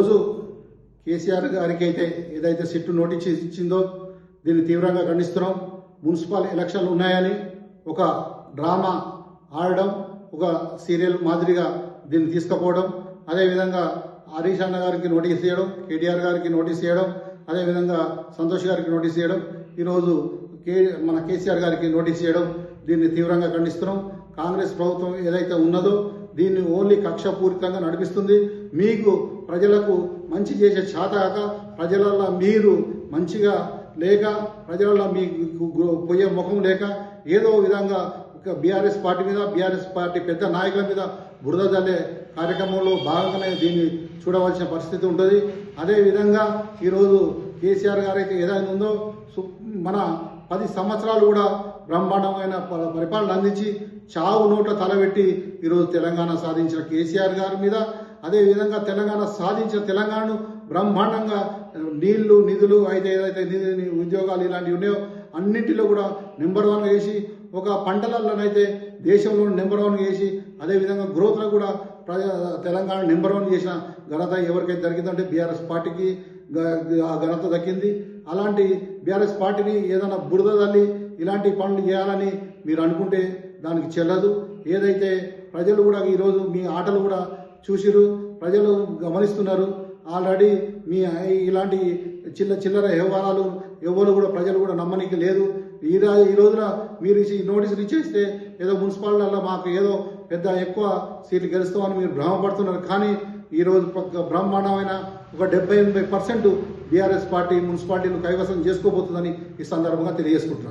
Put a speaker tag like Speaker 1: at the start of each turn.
Speaker 1: రోజు కేసీఆర్ గారికి అయితే ఏదైతే సిట్టు నోటీస్ ఇచ్చిందో దీన్ని తీవ్రంగా ఖండిస్తున్నాం. మున్సిపల్ ఎలక్షన్లు ఉన్నాయని ఒక డ్రామా ఆడడం, ఒక సీరియల్ మాదిరిగా దీన్ని తీసుకుపోవడం, అదేవిధంగా హరీష్ అన్న గారికి నోటీస్ ఇవ్వడం, కేటీఆర్ గారికి నోటీస్ ఇవ్వడం, అదేవిధంగా సంతోష్ గారికి నోటీస్ ఇవ్వడం, ఈరోజు మన కేసీఆర్ గారికి నోటీస్ ఇవ్వడం, దీన్ని తీవ్రంగా ఖండిస్తున్నాం. కాంగ్రెస్ ప్రభుత్వం ఏదైతే ఉన్నదో దీన్ని ఓన్లీ కక్షపూరితంగా నడిపిస్తుంది. మీకు ప్రజలకు మంచి చేసే చేతగాక, ప్రజలలో మీరు మంచిగా లేక, ప్రజలలో మీకు పోయే ముఖం లేక, ఏదో విధంగా బీఆర్ఎస్ పార్టీ మీద, బీఆర్ఎస్ పార్టీ పెద్ద నాయకుల మీద బురద జల్లే కార్యక్రమంలో భాగంగానే దీన్ని చూడవలసిన పరిస్థితి ఉంటుంది. అదేవిధంగా ఈరోజు కేసీఆర్ గారు అయితే ఏదైనా ఉందో మన 10 సంవత్సరాలు కూడా బ్రహ్మాండమైన పరిపాలన అందించి చావు నోట తలబెట్టి ఈరోజు తెలంగాణ సాధించిన కేసీఆర్ గారి మీద, అదేవిధంగా తెలంగాణ సాధించిన తెలంగాణను బ్రహ్మాండంగా నీళ్లు, నిధులు అయితే ఏదైతే ఉద్యోగాలు ఇలాంటివి ఉన్నాయో అన్నింటిలో కూడా నెంబర్ 1 చేసి, ఒక పంటలలోనైతే దేశంలో నెంబర్ 1 చేసి, అదేవిధంగా గ్రోత్లో కూడా తెలంగాణ నెంబర్ 1 చేసిన ఘనత ఎవరికైతే దక్కిందంటే బీఆర్ఎస్ పార్టీకి ఆ ఘనత దక్కింది. అలాంటి బీఆర్ఎస్ పార్టీని ఏదైనా బురద తల్లి ఇలాంటి పనులు చేయాలని మీరు అనుకుంటే దానికి చెల్లదు. ఏదైతే ప్రజలు కూడా ఈరోజు మీ ఆటలు కూడా చూసిరు, ప్రజలు గమనిస్తున్నారు. ఆల్రెడీ మీ ఇలాంటి చిల్లర వ్యవహారాలు ఎవరు కూడా ప్రజలు కూడా నమ్మనికి లేదు. ఈ రోజున మీరు ఈ నోటీసులు ఇచ్చేస్తే ఏదో మున్సిపాలిటీలలో మాకు ఏదో పెద్ద ఎక్కువ సీట్లు గెలుస్తామని మీరు భ్రమపడుతున్నారు. కానీ ఈరోజు బ్రహ్మాండమైన ఒక 70-80% బీఆర్ఎస్ పార్టీ మున్సిపాలిటీలు కైవసం చేసుకోబోతుందని ఈ సందర్భంగా తెలియజేసుకుంటున్నారు.